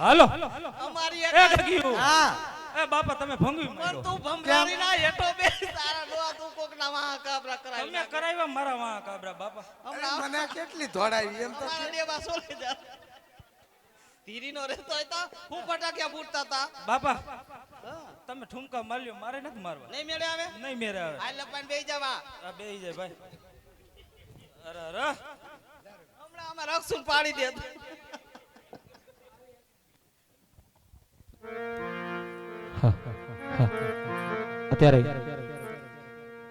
હાલો અમારી એ ગગીયું હા એ બાપા તમે ભંગવી પણ માર્યો તું ભમરાની ના હેઠો બે તારા ડોહા તું કોક ના વાહ કાબરા કરાવી તમે કરાવ્યા મારા વાહ કાબરા બાપા હમણાં મને કેટલી દોડાવી એમ તો અમારા દેવા સોલે જા ધીરીનો રહેતો હોય તો હું ફટાક્યા ફૂટતા હતા બાપા હા. તમે ઠુમકા માર્યો મારે નથી મારવા નહીં મેળે આવે નહીં મેરે આવે આ લપાઈને બેહી જવા આ બેહી જાય ભાઈ અરે અરે હમણાં અમે રક્ષુન પાડી દે અત્યારે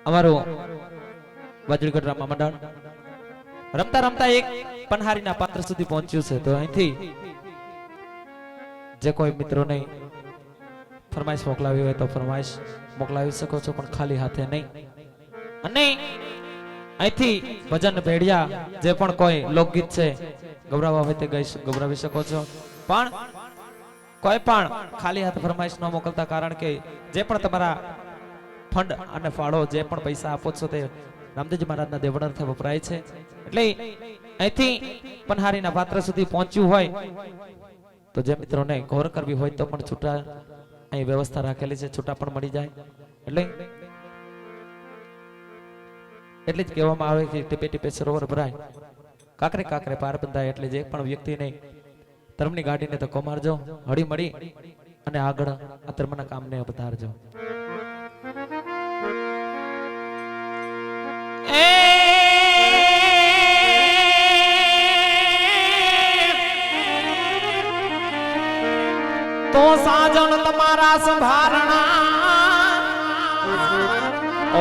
અમારું વાજળીગઢ રામા મંડળ રમતા રમતા એક પનહારીના પાત્ર સુધી પહોંચ્યું છે તો અહીંથી જે કોઈ મિત્રોને ફરમાઈશ મોકલાવી હોય તો ફરમાઈશ મોકલાવી શકો છો, પણ ખાલી હાથે નહીં. અને અહીંથી ભજન ભેડિયા જે પણ કોઈ લોકગીત છે ગૌરવવા હોય તે ગૌરવી શકો છો, પણ કોઈ પણ ખાલી હાથ ફરમાઈશ ન મોકલતા, કારણ કે જે પણ તમારા ફંડ અને ફાળો જે પણ પૈસા આપો છો તે રામદેવજી મહારાજના દેવળાર્થે વપરાય છે. એટલે અહીંથી પનહારીના પાત્ર સુધી પહોંચ્યું હોય તો જે મિત્રોને ગૌર કરવી હોય તો પણ છૂટા અહીં વ્યવસ્થા રાખેલી છે, છૂટા પણ મળી જાય. એટલે જ કહેવામાં આવે કે ટીપે ટીપે સરોવર ભરાય, કાકરે કાકરે પાર બંધાય. એટલે જે પણ વ્યક્તિને ધર્મની ગાડીને તો કમારજો, હળી મળી અને આગળ આ ધર્મના કામને વધારજો. તો સાજણ તમારા સંભારણા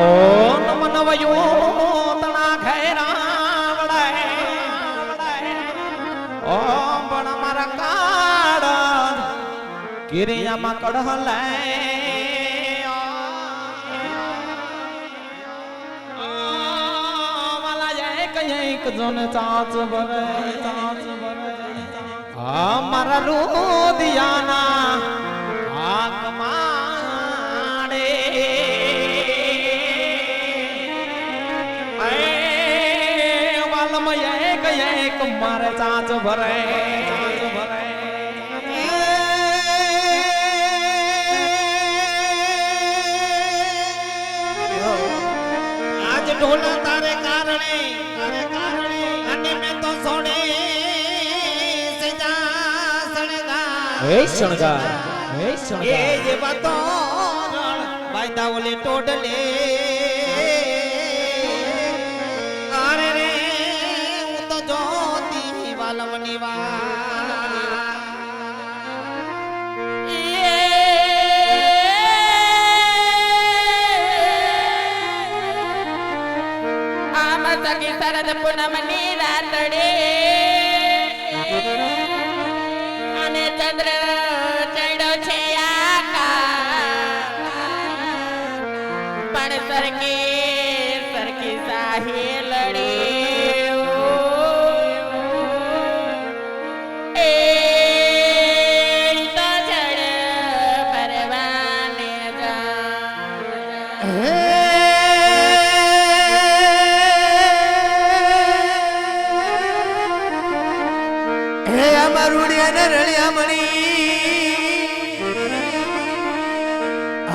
ઓ નમન વયો તણા ઘેરા વડાય ઓ પણ મારા કાળ કિરિયામાં કડહલે વાલા એક જોન ચાચ ભરે મારા રુદિયાના આક માડે વાલમય એક મારે ચાચ ભરે આજ ઢોલા તારે કારણે અને મેં તો સોડે હે શણગાર હે એ શણગાર જે વાતો વાયદા ઓલે ટોડલે અરે રે હું તો જોતી વાલમની શરદ પૂનમની રાતડે અને ચંદ્ર ચડ્યો છે આકાશ, પણ સરકી સાહી લડી એ તો જડ પરવાને જા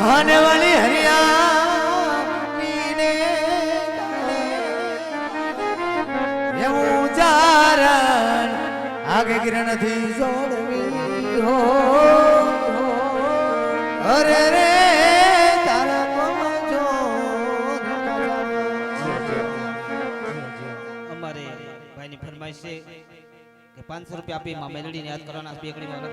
આને વાલી હરિયાણીને એવું જારણ આગે કિરણથી જોડવી હો અરે રે તારા પમજો અમારે ભાઈની ફરમાઈશ છે કે 500 રૂપિયા આપી માં મેલડીને યાદ કરવાના બેકડી માં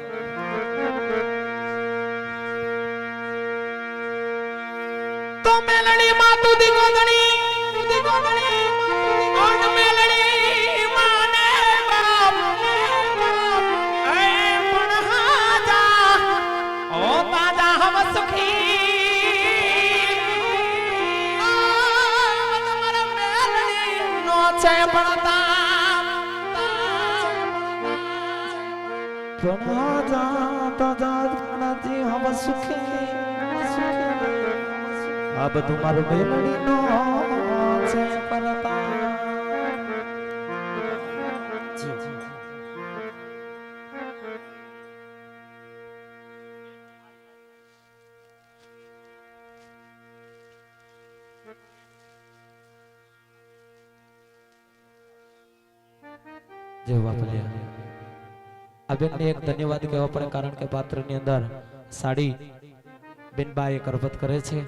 તો મેલડી માં તુદી ગોદણી ઓન મેલડી માને બાપ એ પણ હાજા ઓ તાજા હમ સુખી તમારા મેલડી નો છે પણ તાપ હમ સુખી આ બધું મારું મેલડીનો છે પરતા. જય બાપલિયા. આ બેનને એક ધન્યવાદ કહેવા પડે, કારણ કે પાત્રની અંદર સાડી બેનબાએ કરવત કરે છે.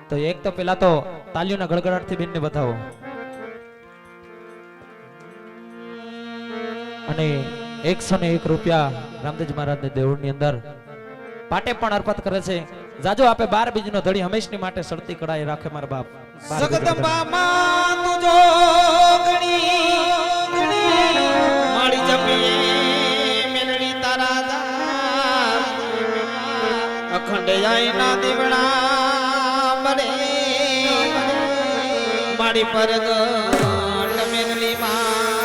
તો એક તો પેલા તો તાલીઓના ગડગડાટથી બેનને બતાવો. અને 101 રૂપિયા રામદેવજી મહારાજને દેવળની અંદર પાટે પણ અર્પણ કરે છે. જાજો આપે 12 બીજનો ધડી હંમેશની માટે સડતી કડાઈ રાખે મારા બાપ. 12 બીજનો ધડી. જગદંબા માં તુજો ગણી મારી જપી મેલડી તારા દાર અખંડ આઈના દીવડા બળે મારી પરગટ મેલડી માં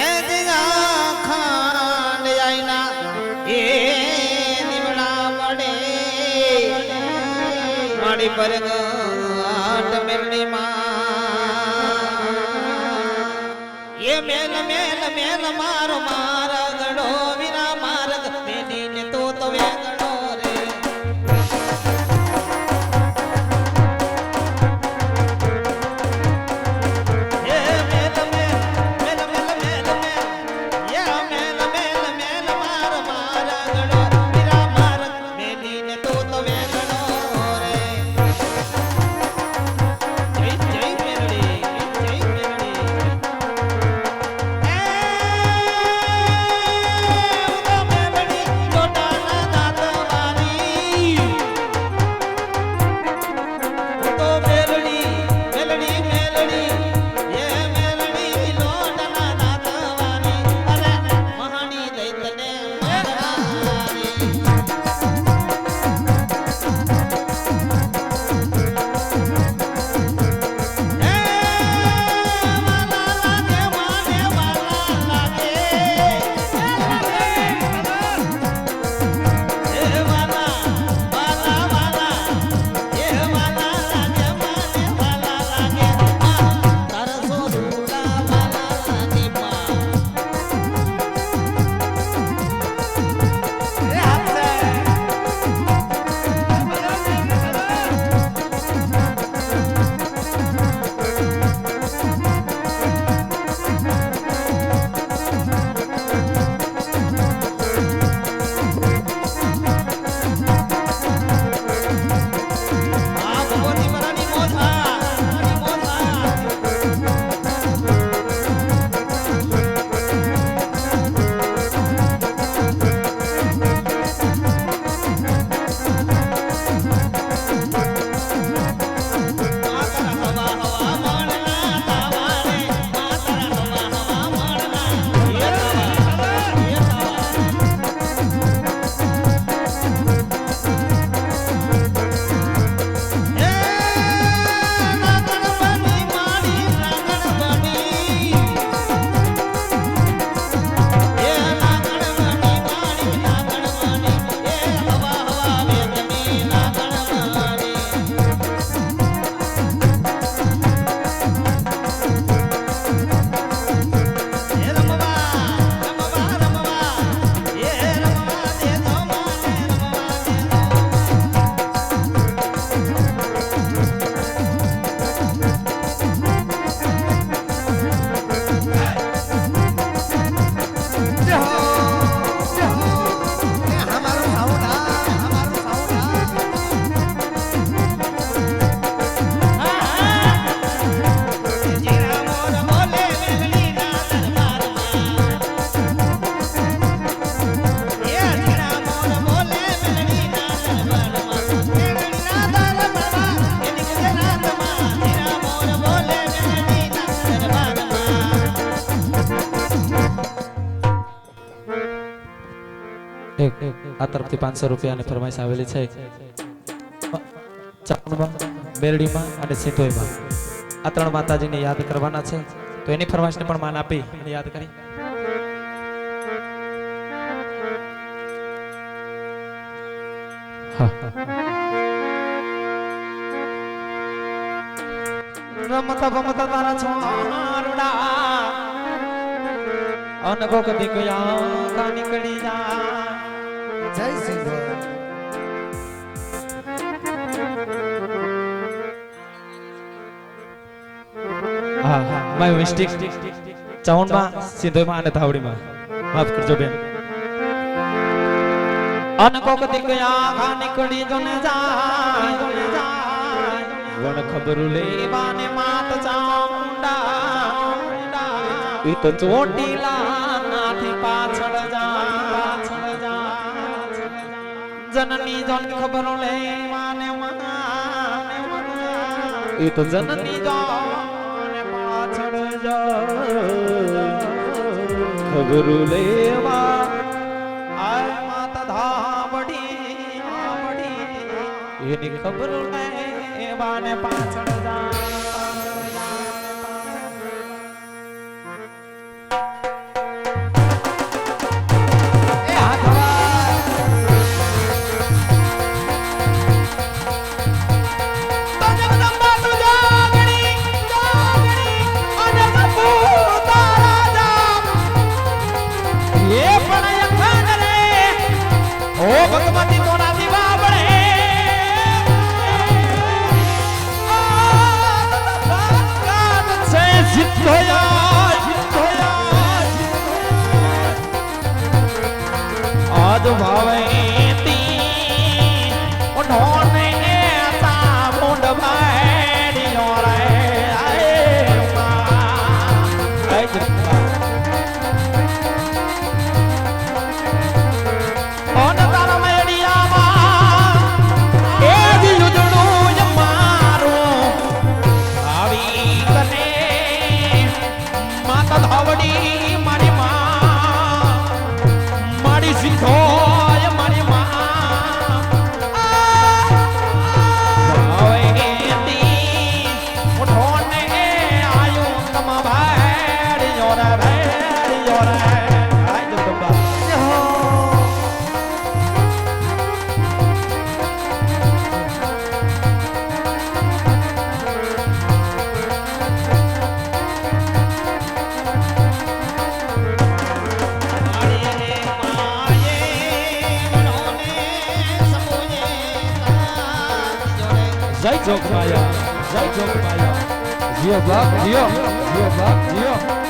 એ દીવા ખાંડ આઈના એ દીવડા બળે મારી પરગટ મેલડી માં એ મેલ મેલ મેલ મારો મારગડો વિના માર્ગ મેલીને તો વેગડો રે એ મેલ મેલ મેલ મેલ મેલ મેલ યા મેલ મેલ મેલ મારો મારગડો વિના માર્ગ મેલીને તો વેગડો રે જય જય મેલડી જય મેલડી આ તરફથી 500 રૂપિયાની ફરમાઈશ આવેલી છે. ચાપણમાં, બેરડીમાં અને સિંધોઈમાં આ 3 માતાજીને યાદ કરવાના છે. તો એની ફરમાઈશને પણ માન આપી અને યાદ કરી. રમતા ભમતા તારા છોરુડા અનગો કદી ગયા કા નીકળી જા. જય સિંધુ હા માય મિસ્ટેક. ચાવણમાં સિંધોઈમાં અને ધાવડીમાં માફ કરજો બેન અન કોક દીકયા ખા નીકળી જો ને જાય વણ ખબરું લેવાને માત ચામુંડા ઈ તો ચોટીલા નાથી પાછળ જા જનની જોન ખબરો લેવાને માને ઈ તો જનની જોન પાછળ જા ખબરું લેવા આય માતા ધાવડી એની ખબરો લેવાને પાછળ જા ભગવતી તોરા દીવા બળે આજ ભાવે ઉઠોને સા મુંડ ભાઈઓ રે ધાવડી મારી માં મારી સિંધોય મારી માં ઉઠોને આયુ તમ ભાઈ યોરા ભાઈ યોરા આય જગદંબા જય જોગમાયા જય જોગમાયા જીઓ બાપ જીઓ જીઓ બાપ જીઓ